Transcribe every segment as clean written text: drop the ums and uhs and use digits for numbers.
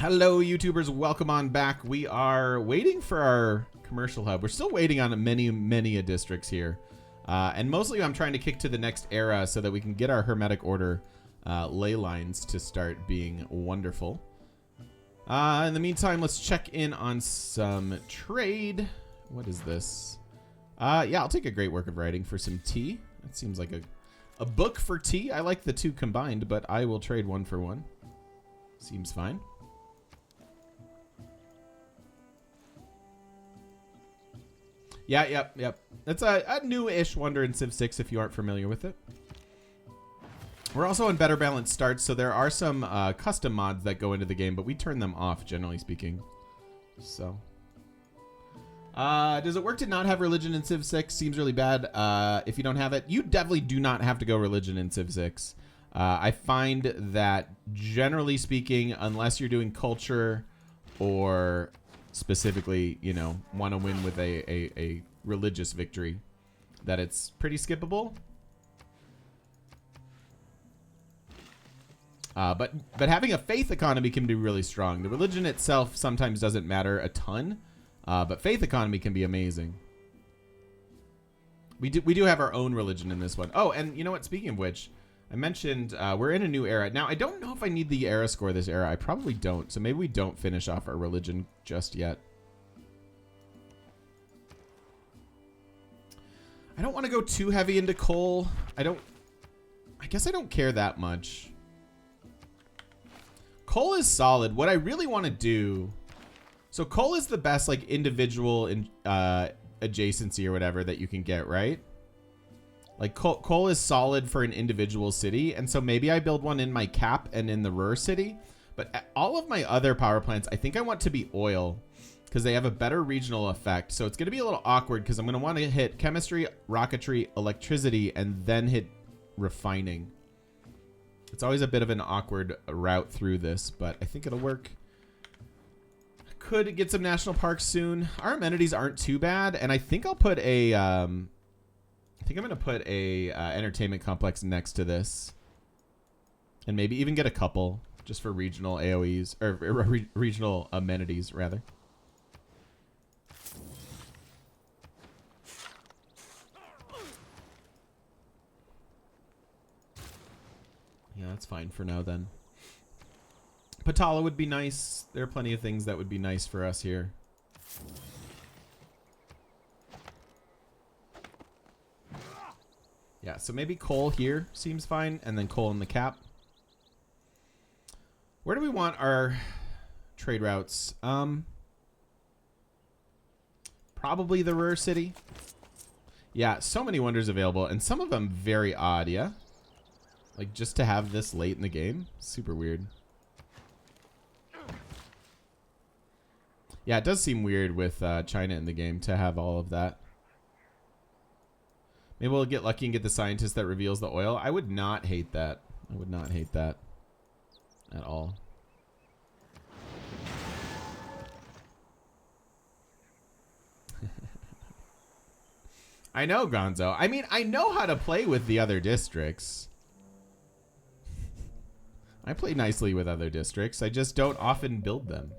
Hello, YouTubers. Welcome on back. We are waiting for our commercial hub. We're still waiting on many districts here. And mostly I'm trying to kick to the next era so that we can get our Hermetic Order ley lines to start being wonderful. In the meantime, let's check in on some trade. What is this? Yeah, I'll take a great work of writing for some tea. That seems like a book for tea. I like the two combined, but I will trade one for one. Seems fine. Yeah, yep. That's a new-ish wonder in Civ 6 if you aren't familiar with it. We're also on better balanced starts, so there are some custom mods that go into the game, but we turn them off, generally speaking. So, does it work to not have religion in Civ 6? Seems really bad if you don't have it. You definitely do not have to go religion in Civ 6. I find that, generally speaking, unless you're doing culture or specifically, you know, want to win with a religious victory, that it's pretty skippable. But having a faith economy can be really strong. The religion itself sometimes doesn't matter a ton, but faith economy can be amazing. We do have our own religion in this one. Oh, and you know what? Speaking of which, I mentioned we're in a new era. Now, I don't know if I need the era score this era. I probably don't. So maybe we don't finish off our religion just yet. I don't want to go too heavy into coal. I guess I don't care that much. Coal is solid. What I really want to do... So coal is the best like individual adjacency or whatever that you can get, right? Like coal is solid for an individual city, and so maybe I build one in my cap and in the Ruhr city. But all of my other power plants, I think I want to be oil because they have a better regional effect. So it's going to be a little awkward because I'm going to want to hit chemistry, rocketry, electricity, and then hit refining. It's always a bit of an awkward route through this, but I think it'll work. Could get some national parks soon. Our amenities aren't too bad, and I think I'll put a... I think I'm going to put a entertainment complex next to this. And maybe even get a couple just for regional AoEs, or regional amenities, rather. Yeah, that's fine for now then. Patala would be nice. There are plenty of things that would be nice for us here. Yeah, so maybe coal here seems fine, and then coal in the cap. Where do we want our trade routes? Probably the Ruhr city. Yeah, so many wonders available, and some of them very odd, yeah? Like, just to have this late in the game? Super weird. Yeah, it does seem weird with China in the game to have all of that. Maybe we'll get lucky and get the scientist that reveals the oil. I would not hate that. I would not hate that at all. I know, Gonzo. I mean, I know how to play with the other districts. I play nicely with other districts. I just don't often build them.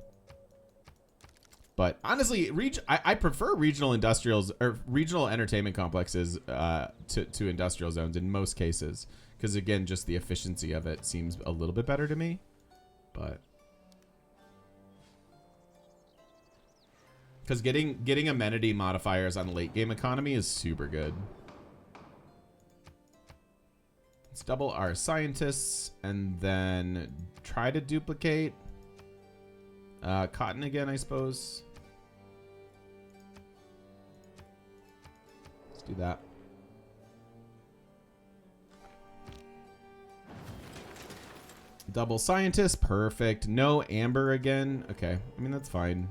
But honestly, I prefer regional industrials or regional entertainment complexes to industrial zones in most cases, because again, just the efficiency of it seems a little bit better to me. But because getting amenity modifiers on late game economy is super good. Let's double our scientists and then try to duplicate cotton again, I suppose. Let's do that. Double scientist, perfect. No amber again. Okay, I mean, that's fine.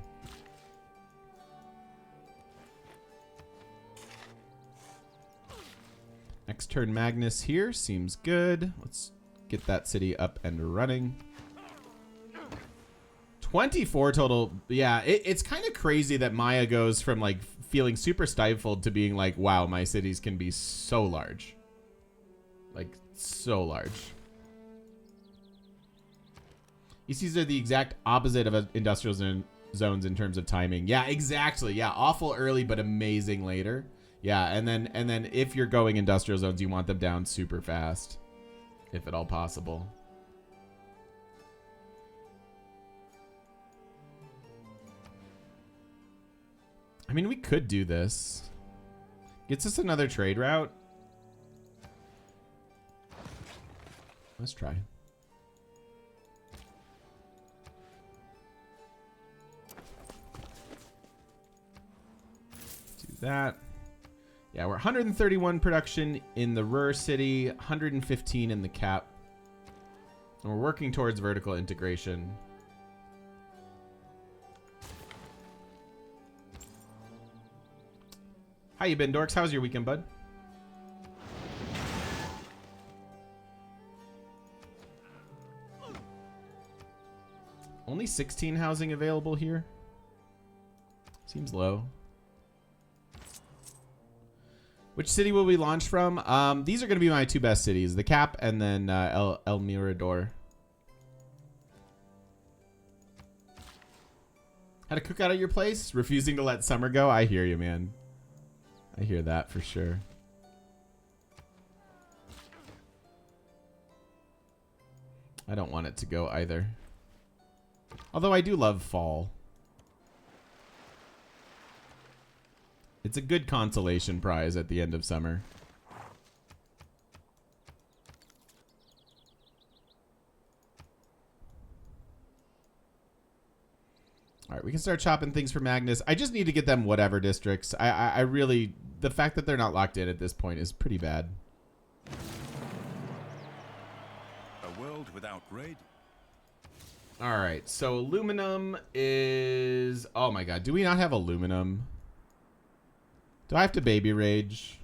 Next turn Magnus here, seems good. Let's get that city up and running. 24 total. Yeah, it's kind of crazy that Maya goes from like feeling super stifled to being like, wow, my cities can be so large. Like, so large. ECs are the exact opposite of industrial zones in terms of timing. Yeah, exactly. Yeah, awful early but amazing later. Yeah, and then if you're going industrial zones, you want them down super fast, if at all possible. I mean, we could do this. Gets us another trade route. Let's try. Do that. Yeah, we're 131 production in the Ruhr city, 115 in the cap. And we're working towards vertical integration. How you been, dorks? How's your weekend, bud? Only 16 housing available here. Seems low. Which city will we launch from? These are going to be my two best cities, the Cap and then El Mirador. Had a cookout at your place? Refusing to let summer go? I hear you, man. I hear that for sure. I don't want it to go either. Although I do love fall. It's a good consolation prize at the end of summer. All right, we can start chopping things for Magnus. I just need to get them whatever districts. I really, the fact that they're not locked in at this point is pretty bad. A world without grade. All right, so aluminum is, oh my God, do we not have aluminum? Do I have to baby rage?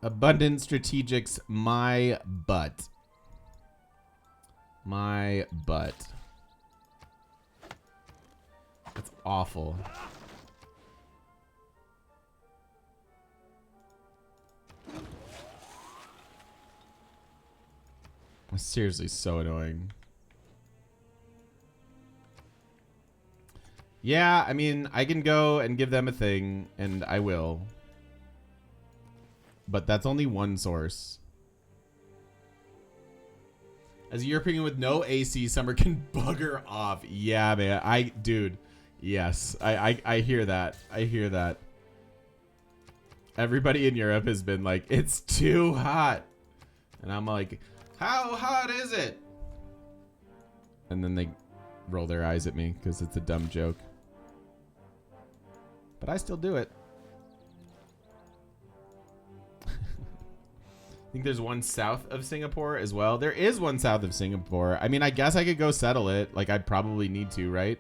Abundant strategics, my butt. My butt. That's awful. That's seriously so annoying. Yeah, I mean, I can go and give them a thing, and I will. But that's only one source. As a European with no AC, summer can bugger off. Yeah, man. Dude. Yes. I hear that. I hear that. Everybody in Europe has been like, it's too hot. And I'm like, how hot is it? And then they roll their eyes at me because it's a dumb joke. But I still do it. I think there's one south of Singapore as well. There is one south of Singapore. I mean, I guess I could go settle it. Like, I'd probably need to, right?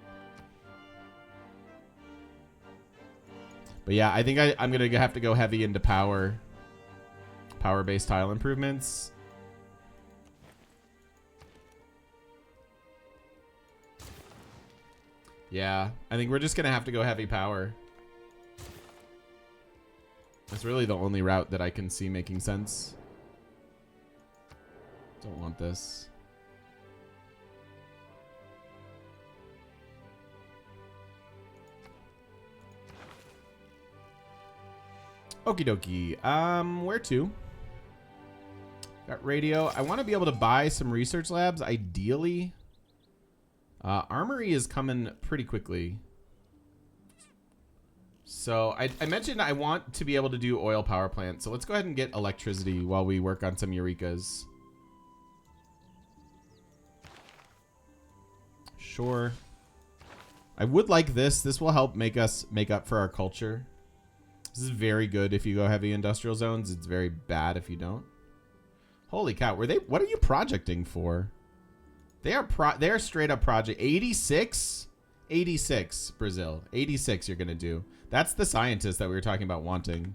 But yeah, I think I'm going to have to go heavy into power-based tile improvements. Yeah, I think we're just going to have to go heavy power. That's really the only route that I can see making sense. Don't want this. Okie dokie. Where to? Got radio. I want to be able to buy some research labs, ideally. Armory is coming pretty quickly. So I mentioned I want to be able to do oil power plants. So let's go ahead and get electricity while we work on some Eurekas. Sure. I would like this. This will help make us make up for our culture. This is very good if you go heavy industrial zones. It's very bad if you don't. Holy cow. What are you projecting for? They are straight up project 86? 86, Brazil. 86 you're going to do. That's the scientist that we were talking about wanting.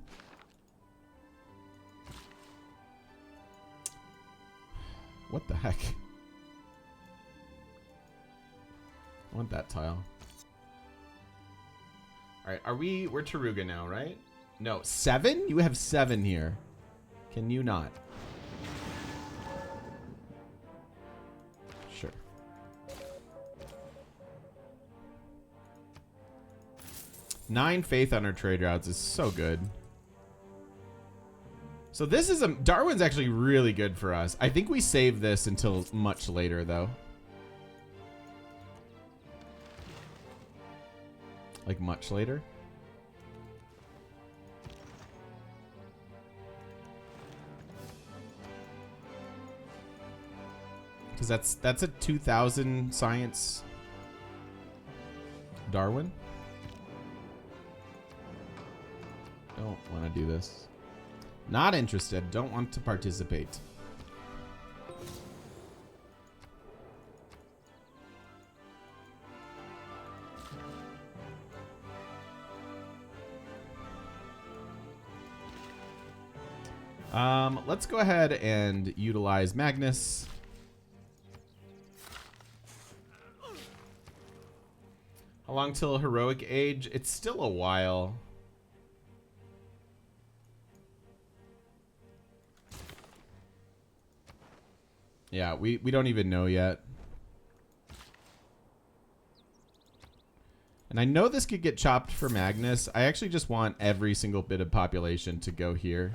What the heck? I want that tile. Alright, we're Taruga now, right? No, 7? You have 7 here. Can you not? Sure. Nine faith on our trade routes is so good. So this is Darwin's actually really good for us. I think we save this until much later though. Like much later. Because that's a 2000 science Darwin. Don't want to do this. Not interested. Don't want to participate. Let's go ahead and utilize Magnus. How long till heroic age? It's still a while. Yeah, we don't even know yet. And I know this could get chopped for Magnus. I actually just want every single bit of population to go here.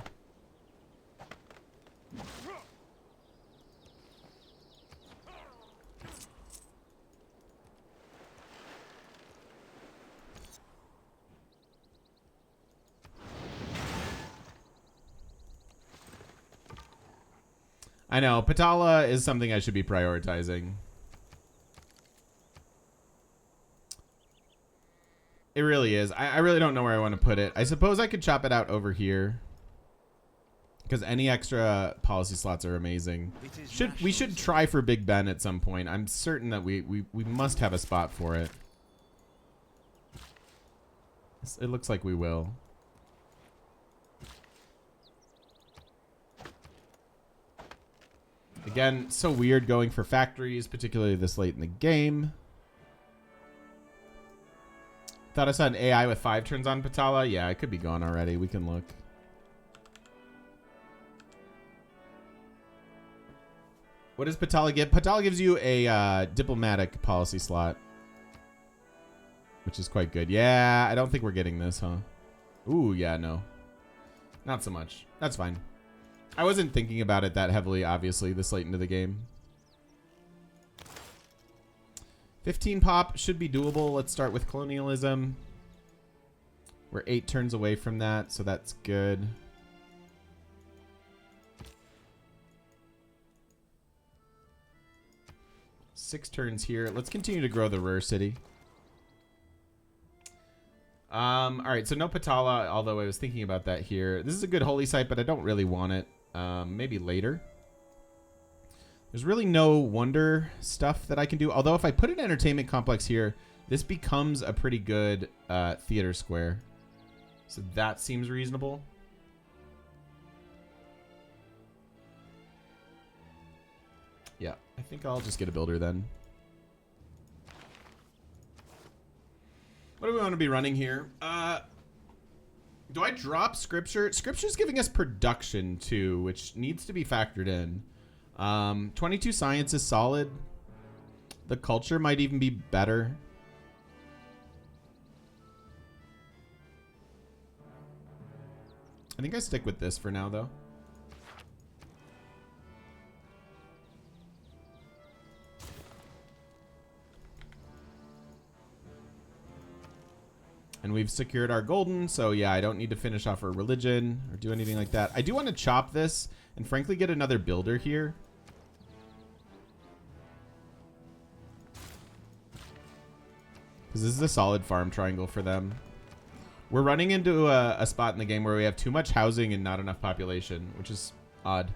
I know, Patala is something I should be prioritizing. It really is. I really don't know where I want to put it. I suppose I could chop it out over here. Because any extra policy slots are amazing. We should try for Big Ben at some point. I'm certain that we must have a spot for it. It looks like we will. Again, so weird going for factories, particularly this late in the game. Thought I saw an AI with 5 turns on Patala. Yeah, it could be gone already. We can look. What does Patala give? Patala gives you a diplomatic policy slot, which is quite good. Yeah, I don't think we're getting this, huh? Ooh, yeah, no. Not so much. That's fine. I wasn't thinking about it that heavily, obviously, this late into the game. 15 pop should be doable. Let's start with colonialism. We're 8 turns away from that, so that's good. Six turns here. Let's continue to grow the Ruhr city. All right, so no Patala, although I was thinking about that here. This is a good holy site, but I don't really want it. Maybe later. There's really no wonder stuff that I can do. Although if I put an entertainment complex here, this becomes a pretty good theater square. So that seems reasonable. Yeah, I think I'll just get a builder then. What do we want to be running here? Do I drop scripture? Scripture's giving us production too, which needs to be factored in. 22 science is solid. The culture might even be better. I think I stick with this for now though. And we've secured our golden, so yeah, I don't need to finish off our religion or do anything like that. I do want to chop this and frankly get another builder here. Because this is a solid farm triangle for them. We're running into a spot in the game where we have too much housing and not enough population, which is odd.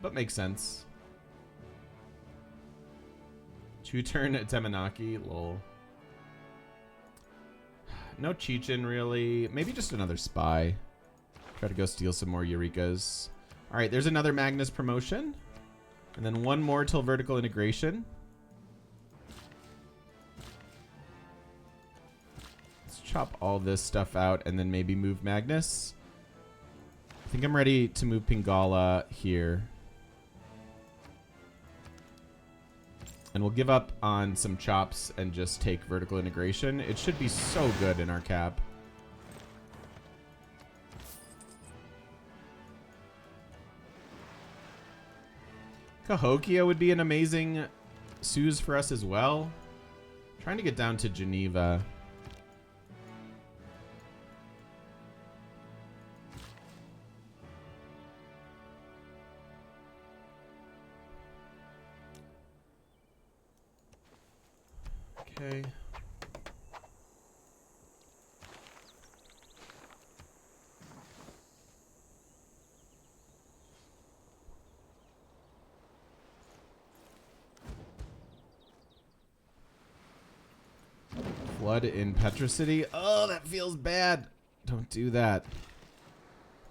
But makes sense. 2-turn at Temenaki, lol. No Chechen, really. Maybe just another spy. Try to go steal some more Eurekas. All right, there's another Magnus promotion. And then one more till vertical integration. Let's chop all this stuff out and then maybe move Magnus. I think I'm ready to move Pingala here. And we'll give up on some chops and just take vertical integration. It should be so good in our cap. Cahokia would be an amazing Suze for us as well. Trying to get down to Geneva. Okay. Flood in Petra City. Oh, that feels bad. Don't do that.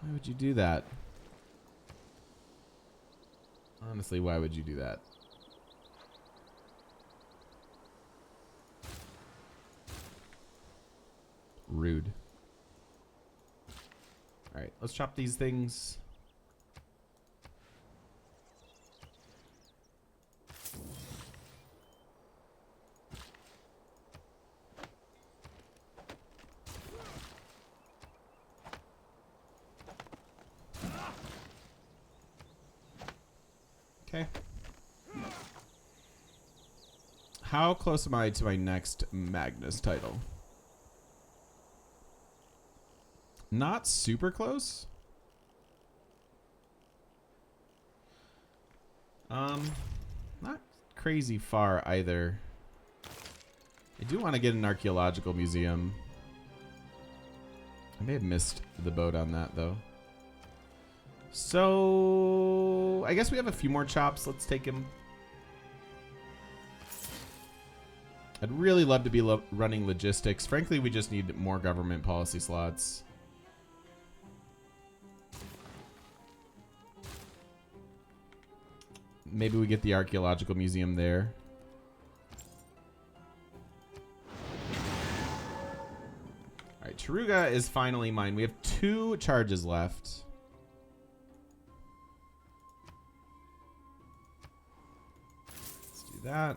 Why would you do that? Honestly, why would you do that? Rude. All right, let's chop these things. Okay. How close am I to my next Magnus title? Not super close. Not crazy far either. I do want to get an archaeological museum. I may have missed the boat on that though. So I guess we have a few more chops. Let's take him. I'd really love to be running logistics. Frankly, we just need more government policy slots. Maybe we get the archaeological museum there. All right, Taruga is finally mine. We have 2 charges left. Let's do that.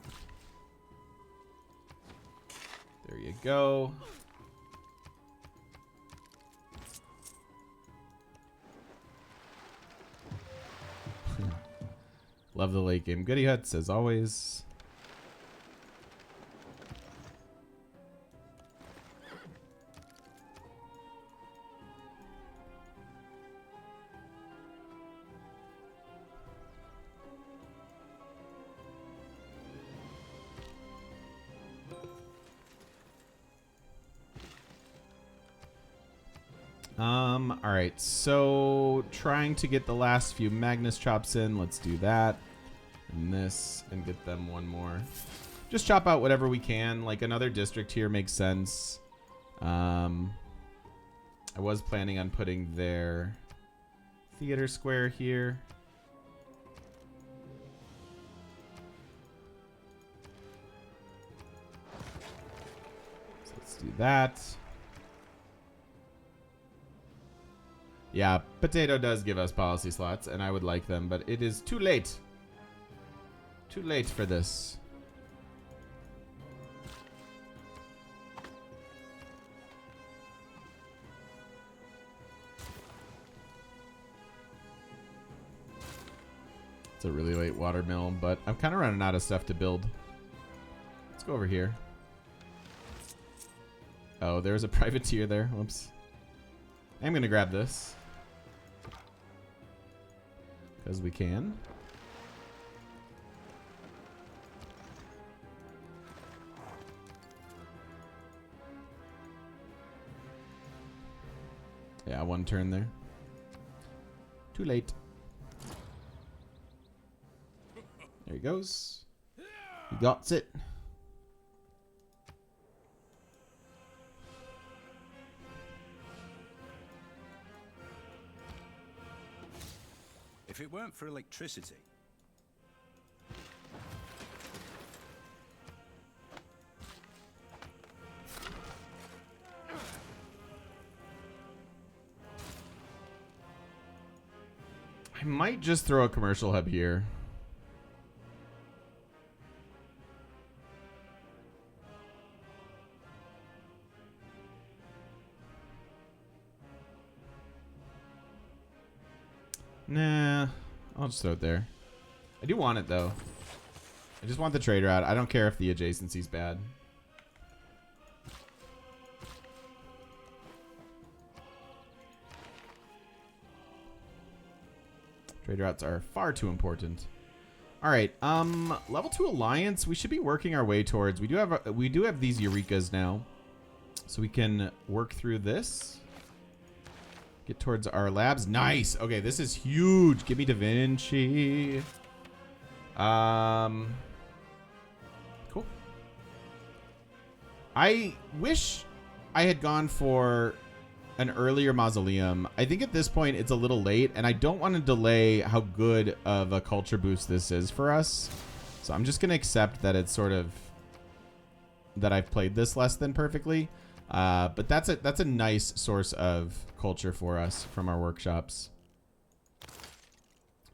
There you go. Love the late game goodie huts as always. All right, so trying to get the last few Magnus chops in. Let's do that. And this, and get them one more. Just chop out whatever we can. Like another district here makes sense. I was planning on putting their theater square here. So let's do that. Yeah, Potato does give us policy slots, and I would like them, but it is too late. Too late for this. It's a really late watermill, but I'm kind of running out of stuff to build. Let's go over here. Oh, there's a privateer there. Whoops. I'm going to grab this. Because we can. Yeah, one turn there. Too late. There he goes. He got it. If it weren't for electricity, might just throw a commercial hub here. Nah, I'll just throw it there. I do want it though. I just want the trade route. I don't care if the adjacency's bad. Trade routes are far too important. All right, level 2 alliance. We should be working our way towards. We do have these Eurekas now, so we can work through this. Get towards our labs. Nice. Okay, this is huge. Give me Da Vinci. Cool. I wish I had gone for an earlier mausoleum. I think at this point it's a little late, and I don't want to delay how good of a culture boost this is for us. So I'm just going to accept that it's sort of that I've played this less than perfectly. But that's a nice source of culture for us from our workshops.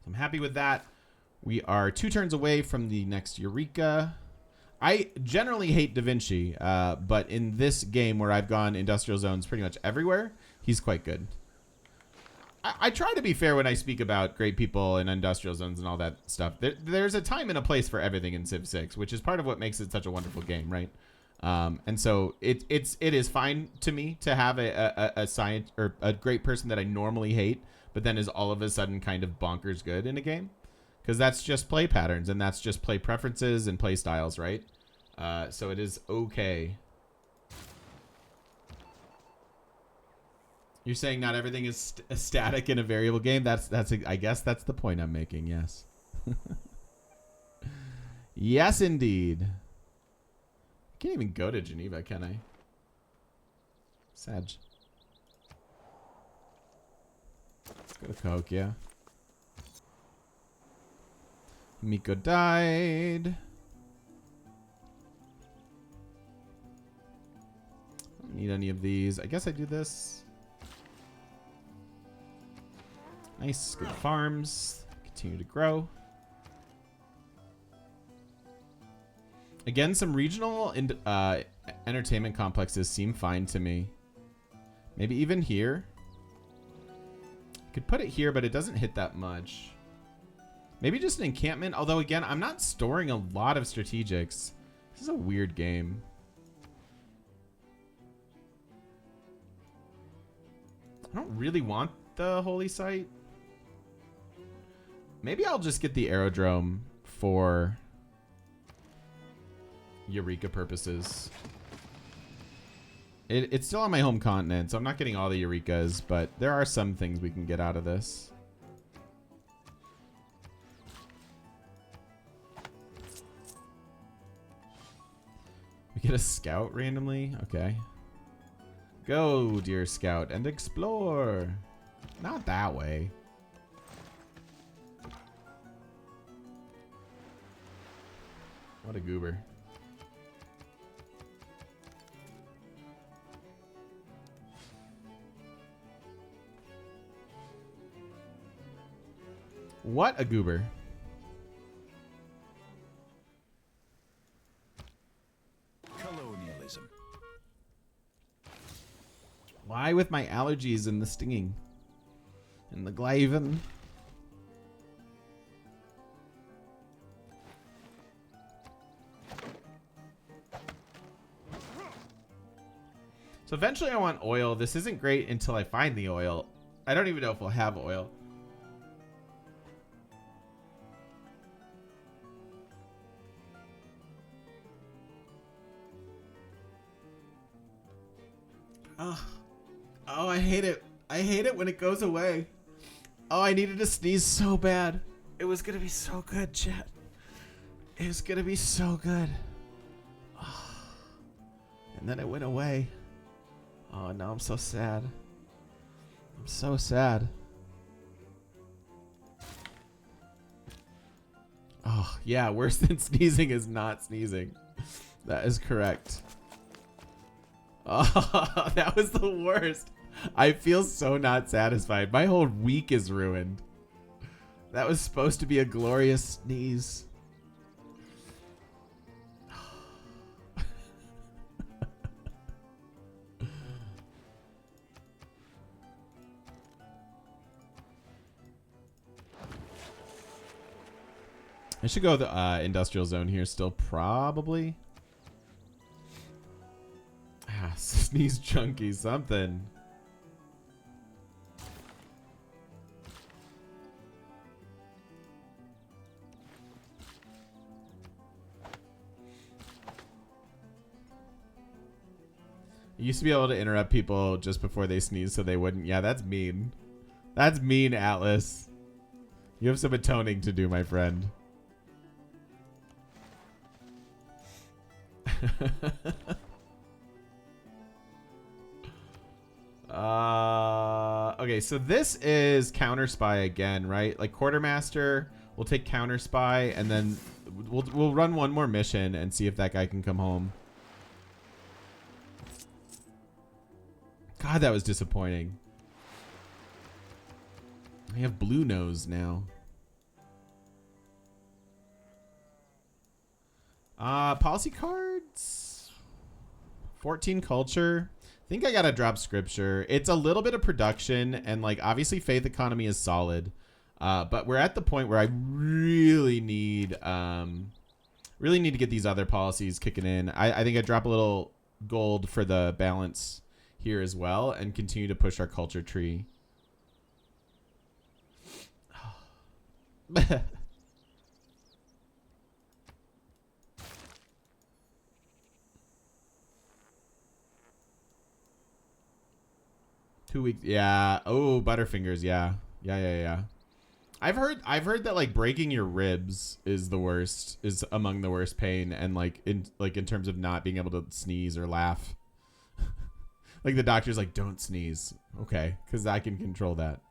I'm happy with that. We are 2 turns away from the next Eureka. I generally hate Da Vinci, but in this game where I've gone industrial zones pretty much everywhere, he's quite good. I try to be fair when I speak about great people and industrial zones and all that stuff. There's a time and a place for everything in Civ 6, which is part of what makes it such a wonderful game, right? And so it is fine to me to have a science or a great person that I normally hate, but then is all of a sudden kind of bonkers good in a game, because that's just play patterns and that's just play preferences and play styles, right? So it is okay. You're saying not everything is static in a variable game. That's I guess that's the point I'm making. Yes. Yes, indeed. Can't even go to Geneva, can I? Sag. Let's go to Cahokia. Miko died. Don't need any of these. I guess I do this. Nice, good farms. Continue to grow. Again, some regional and entertainment complexes seem fine to me. Maybe even here. Could put it here, but it doesn't hit that much. Maybe just an encampment. Although, again, I'm not storing a lot of strategics. This is a weird game. I don't really want the holy site. Maybe I'll just get the aerodrome for Eureka purposes. It's still on my home continent, so I'm not getting all the Eurekas, but there are some things we can get out of this. We get a scout randomly? Okay. Go, dear scout, and explore. Not that way. What a goober. What a goober. Colonialism. Why with my allergies and the stinging? And the glavin? So eventually I want oil. This isn't great until I find the oil. I don't even know if we'll have oil. Oh, I hate it. I hate it when it goes away. Oh, I needed to sneeze so bad. It was going to be so good, chat. It was going to be so good. Oh. And then it went away. Oh, now I'm so sad. I'm so sad. Oh, yeah, worse than sneezing is not sneezing. That is correct. Oh, that was the worst. I feel so not satisfied. My whole week is ruined. That was supposed to be a glorious sneeze. I should go the industrial zone here still, probably. Ah, sneeze chunky something. You used to be able to interrupt people just before they sneeze so they wouldn't. Yeah, that's mean. That's mean, Atlas. You have some atoning to do, my friend. Okay, so this is counter spy again, right? Like quartermaster, we'll take counter spy, and then we'll run one more mission and see if that guy can come home. God, that was disappointing. I have blue nose now. Policy cards. 14 culture. I think I gotta drop scripture. It's a little bit of production, and like obviously faith economy is solid. But we're at the point where I really need to get these other policies kicking in. I think I drop a little gold for the balance here as well and continue to push our culture tree. 2 weeks. Yeah. Oh, Butterfingers. Yeah. Yeah. I've heard that like breaking your ribs is the worst, is among the worst pain, and like in terms of not being able to sneeze or laugh. Like the doctor's like, don't sneeze. Okay, because I can control that.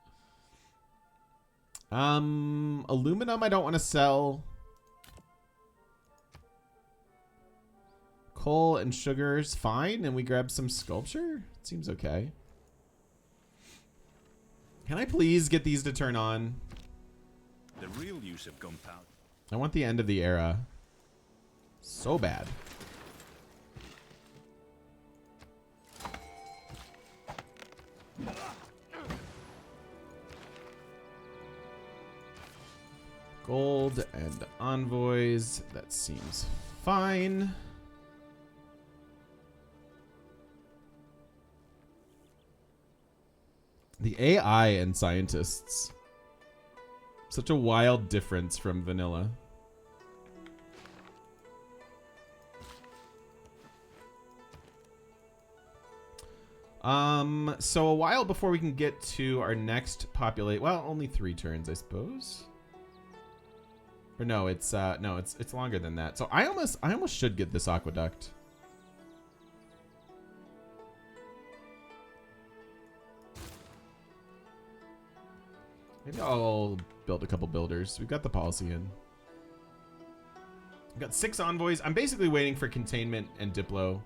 Aluminum I don't want to sell. Coal and sugar is fine, and we grab some sculpture. It seems okay. Can I please get these to turn on? The real use of gunpowder. I want the end of the era. So bad. Gold and envoys. That seems fine. The AI and scientists. Such a wild difference from vanilla. So a while before we can get to our next populate. Well, only 3 turns, I suppose. Or no, it's longer than that. So I almost should get this aqueduct. Maybe I'll build a couple builders. We've got the policy in. We've got 6 envoys. I'm basically waiting for containment and diplo.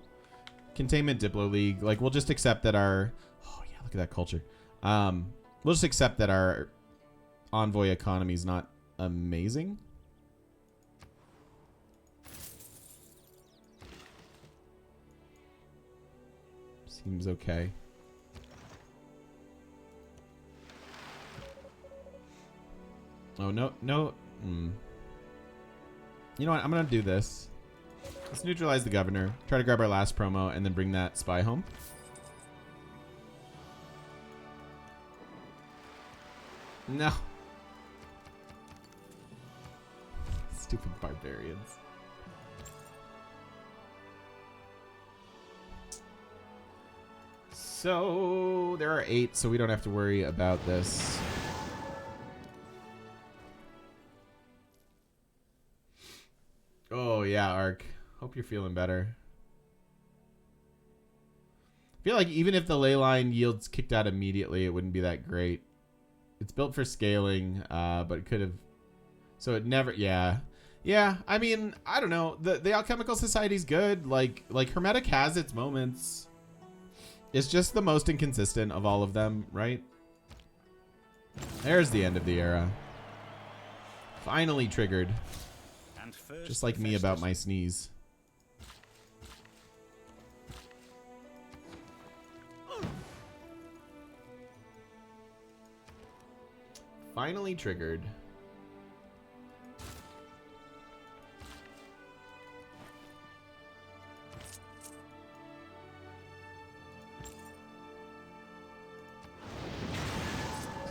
Containment diplo league. Like we'll just accept that our, oh yeah, look at that culture. We'll just accept that our envoy economy is not amazing. Seems okay. Oh, no. You know what? I'm going to do this. Let's neutralize the governor. Try to grab our last promo and then bring that spy home. No. Stupid barbarians. So there are 8, so we don't have to worry about this. Oh yeah, Ark. Hope you're feeling better. I feel like even if the ley line yields kicked out immediately, it wouldn't be that great. It's built for scaling, but it could have. So it never. Yeah. I mean, I don't know. The Alchemical Society's good. Like Hermetic has its moments. It's just the most inconsistent of all of them, right? There's the end of the era. Finally triggered. And first Just like me about my sneeze. Finally triggered.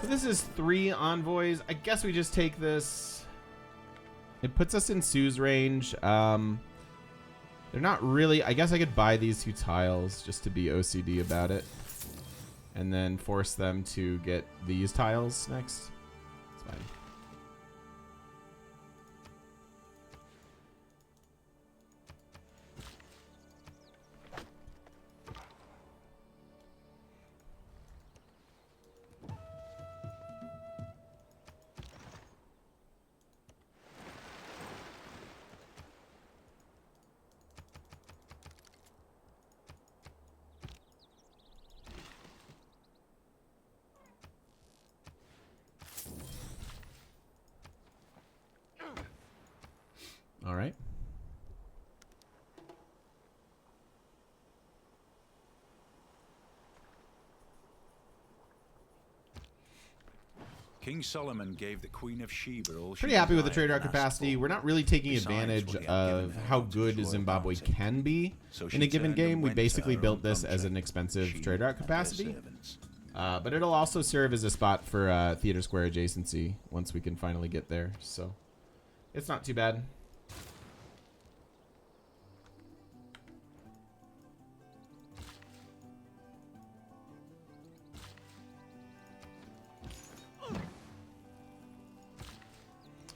So this is 3 envoys. I guess we just take this. It puts us in Sue's range. They're not really... I guess I could buy these 2 tiles just to be OCD about it. And then force them to get these tiles next. It's fine. All right. King Solomon gave the Queen of Sheba all she Pretty happy with the desired trade route and asked capacity. for. We're not really taking Besides advantage what he had given of her how to good destroy Zimbabwe Bounty. can be So in a she given turned and game. We went to basically her built own this as country, an expensive she trade route and her capacity. servants. But it'll also serve as a spot for Theater Square adjacency once we can finally get there. So it's not too bad.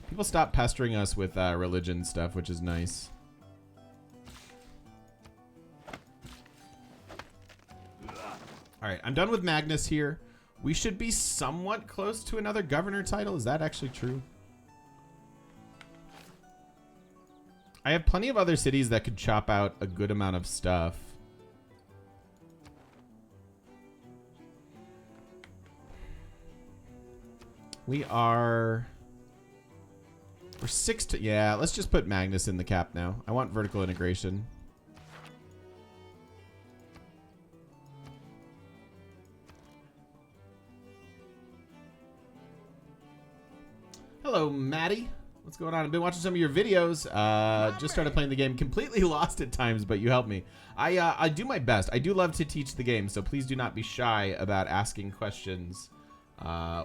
People stop pestering us with religion stuff, which is nice. All right, I'm done with Magnus here. We should be somewhat close to another governor title. Is that actually true? I have plenty of other cities that could chop out a good amount of stuff. We're 6 to... Yeah, let's just put Magnus in the cap now. I want vertical integration. Hello, Maddie. What's going on? I've been watching some of your videos. Just started playing the game. Completely lost at times, but you helped me. I do my best. I do love to teach the game, so please do not be shy about asking questions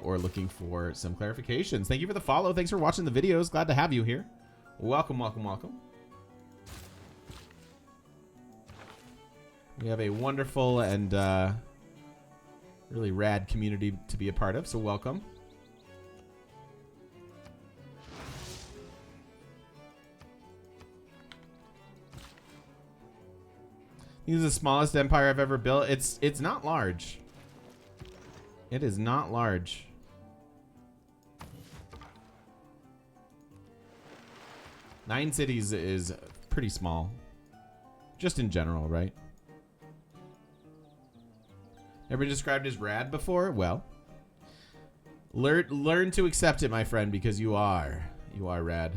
or looking for some clarifications. Thank you for the follow. Thanks for watching the videos. Glad to have you here. Welcome, welcome, welcome. We have a wonderful and really rad community to be a part of, so welcome. This is the smallest empire I've ever built. It's not large. It is not large. Nine cities is pretty small. Just in general, right? Never been described as rad before? Well, learn to accept it, my friend, because you are rad.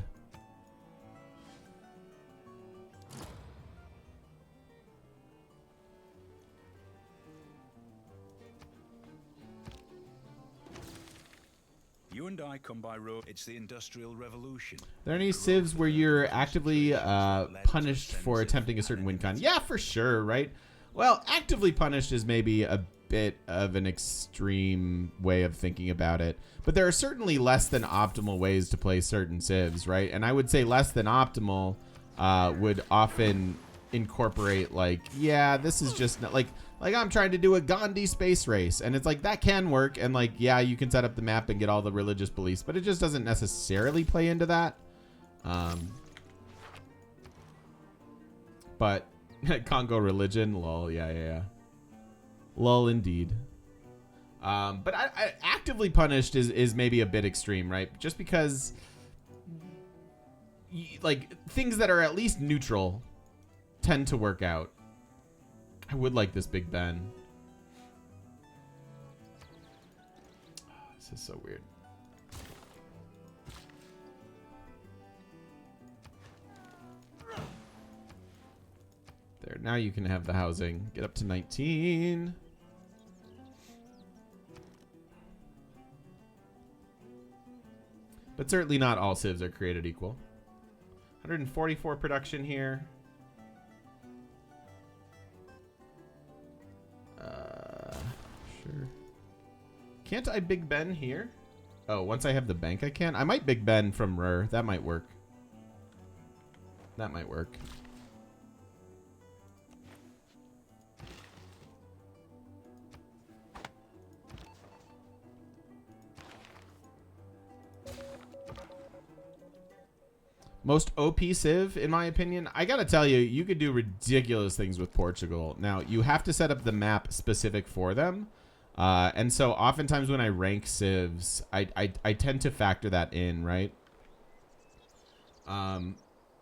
You and I come by road. It's the Industrial Revolution. Are there any civs where you're actively punished for attempting a certain win con? Yeah, for sure, right? Well, actively punished is maybe a bit of an extreme way of thinking about it. But there are certainly less than optimal ways to play certain civs, right? And I would say less than optimal would often incorporate, like, yeah, this is just not, like I'm trying to do a Gandhi space race, and it's like that can work, and like, yeah, you can set up the map and get all the religious beliefs, but it just doesn't necessarily play into that. But Congo religion, lol, yeah. Lol, indeed. But I actively punished is maybe a bit extreme, right? Just because, like, things that are at least neutral tend to work out. I would like this Big Ben. Oh, this is so weird. Now you can have the housing. Get up to 19. But certainly not all civs are created equal. 144 production here. Sure. Can't I Big Ben here? Oh, once I have the bank I can? I might Big Ben from Rur. That might work. That might work. Most OP Civ, in my opinion. I gotta tell you, you could do ridiculous things with Portugal. Now, you have to set up the map specific for them. And so oftentimes when I rank civs, I tend to factor that in, right?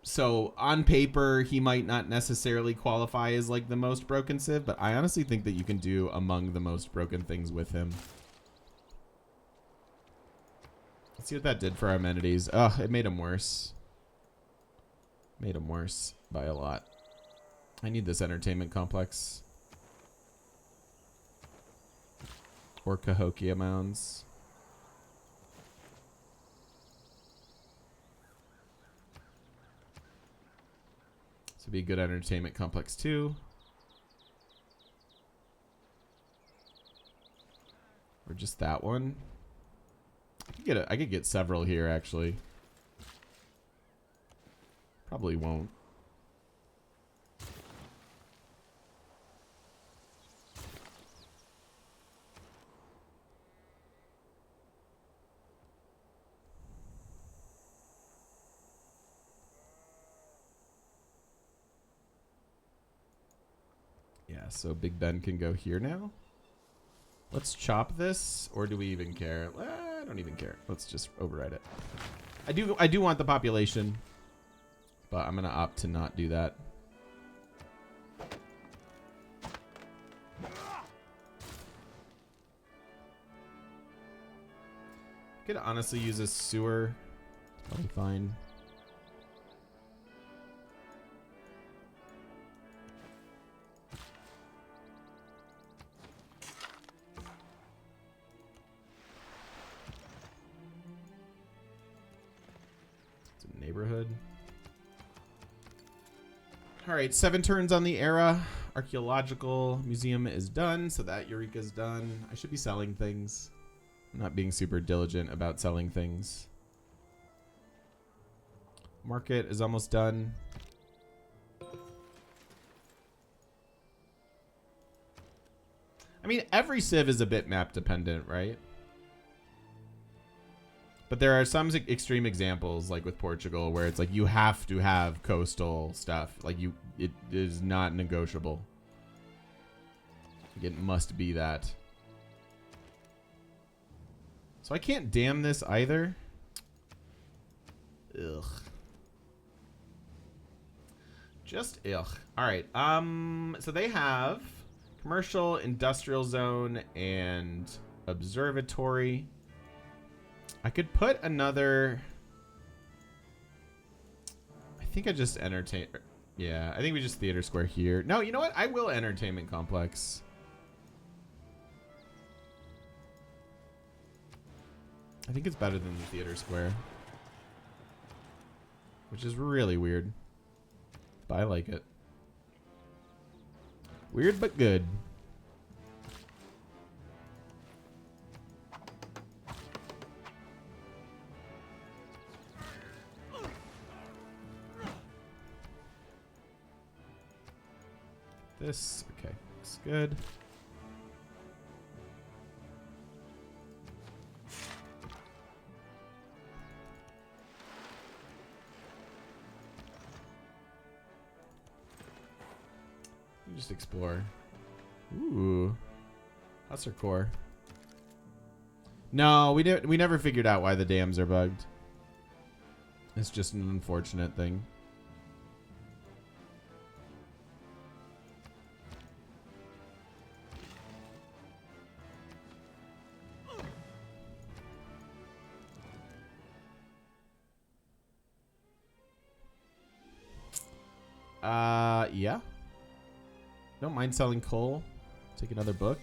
So on paper, he might not necessarily qualify as like the most broken civ, but I honestly think that you can do among the most broken things with him. Let's see what that did for our amenities. Oh, it made him worse. Made him worse by a lot. I need this entertainment complex. Or Cahokia Mounds. This would be a good entertainment complex too. Or just that one. I could get several here actually. Probably won't. Yeah, so Big Ben can go here now. Let's chop this, or do we even care? I don't even care. Let's just override it. I do want the population, but I'm gonna opt to not do that. Could honestly use a sewer. It's probably fine. It's a neighborhood. All right, 7 turns on the era. Archaeological museum is done, so that Eureka's done. I should be selling things. I'm not being super diligent about selling things. Market is almost done. I mean, every civ is a bit map dependent, right? But there are some extreme examples, like with Portugal, where it's like you have to have coastal stuff. Like it is not negotiable. It must be that. So I can't dam this either. Ugh. Just ugh. All right. So they have commercial, industrial zone, and observatory. I could put another. I think I just entertain. Yeah, I think we just theater square here. No, you know what? I will entertainment complex. I think it's better than the theater square, which is really weird, but I like it. Weird but good. This, okay, looks good. Just explore. Ooh, Husser core. No, we never figured out why the dams are bugged. It's just an unfortunate thing. Yeah. Don't mind selling coal. Take another book.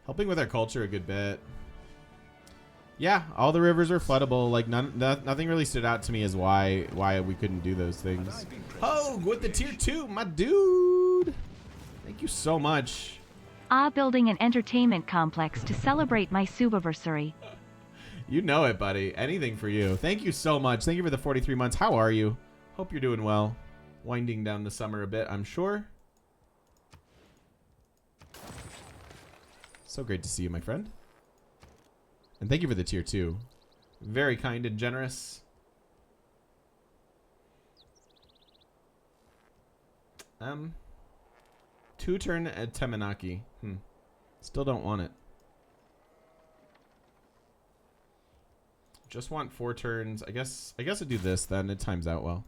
Helping with our culture a good bit. Yeah, all the rivers are floodable. Like nothing really stood out to me as why we couldn't do those things. Hogue with the tier 2, my dude. Thank you so much. Building an entertainment complex to celebrate my Subiversary. You know it, buddy. Anything for you. Thank you so much. Thank you for the 43 months. How are you? Hope you're doing well. Winding down the summer a bit, I'm sure. So great to see you, my friend. And thank you for the tier 2. Very kind and generous. 2-turn at Temenaki. Still don't want it. Just want 4 turns. I guess I'd do this then. It times out well.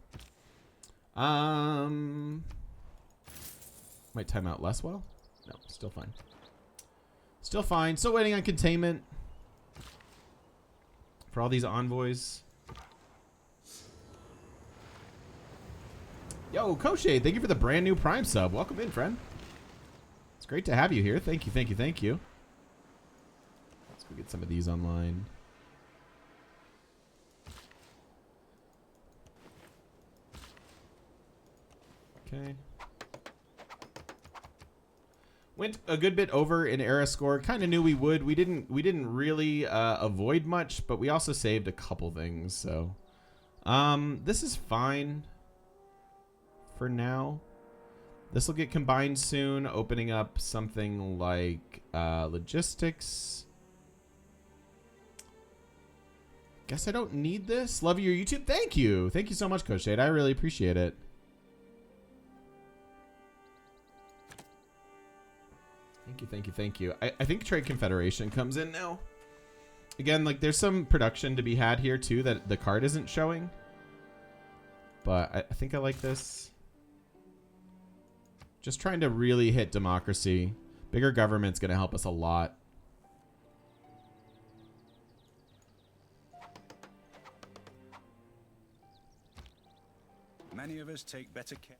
Might time out less well. No, still fine. Still fine. Still waiting on containment for all these envoys. Yo, Koche, thank you for the brand new Prime sub. Welcome in, friend. It's great to have you here. Thank you, thank you, thank you. Let's go get some of these online. Okay. Went a good bit over in era score. Kind of knew we would. We didn't really avoid much, but we also saved a couple things. So, this is fine for now. This will get combined soon, opening up something like logistics. Guess I don't need this. Love your YouTube. Thank you. Thank you so much, Coach Shade. I really appreciate it. Thank you, thank you, thank you. I think Trade Confederation comes in now. Again, like there's some production to be had here too that the card isn't showing. But I think I like this. Just trying to really hit democracy. Bigger government's going to help us a lot. Many of us take better care.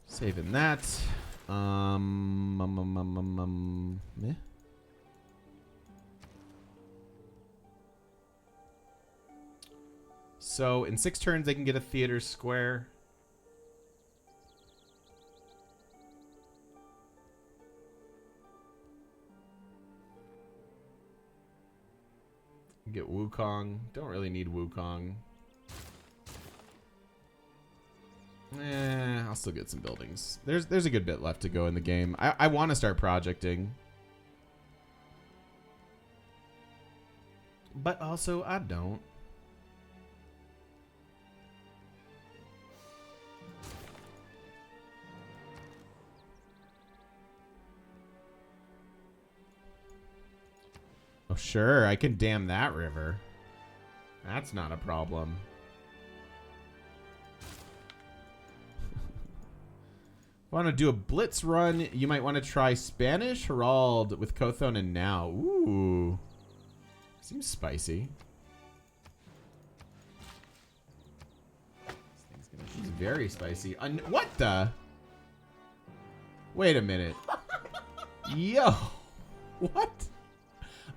Saving that. Meh. So in 6 turns they can get a theater square. Get Wukong. Don't really need Wukong. I'll still get some buildings. There's a good bit left to go in the game. I want to start projecting. But also, I don't. Oh, sure. I can dam that river. That's not a problem. Want to do a blitz run? You might want to try Spanish Herald with Kothon and now. Ooh. Seems spicy. She's very spicy. What the? Wait a minute. Yo. What?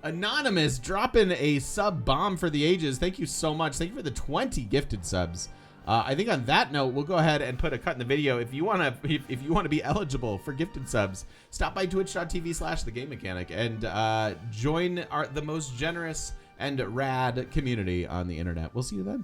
Anonymous dropping a sub bomb for the ages. Thank you so much. Thank you for the 20 gifted subs. I think on that note, we'll go ahead and put a cut in the video. If you want to be eligible for gifted subs, stop by twitch.tv/thegamemechanic and join the most generous and rad community on the internet. We'll see you then.